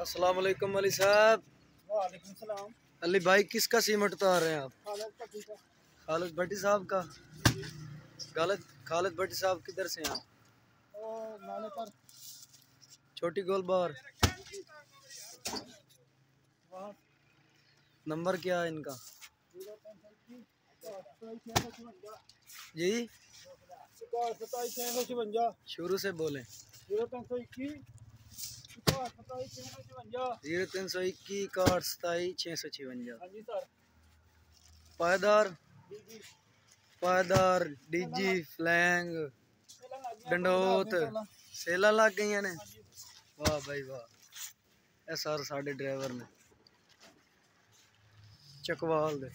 अस्सलाम वालेकुम अली साहब। वालेकुम सलाम। अली भाई किसका सीमेंट उतार रहे हैं आप? खालिद खालिद भट्टी साहब का। खालिद भट्टी साहब किधर से हैं आप? नाले पर छोटी गोलबार। नंबर क्या है इनका? जी 27 शुरू से बोलें। 0321 0321 हाँ जी सर। पायदार जी पायदार डीजी फ्लैंग डंडोत सेला लग गई ने। वाह भाई वाह। ए सर साढ़े ड्राइवर ने चकवाल दे।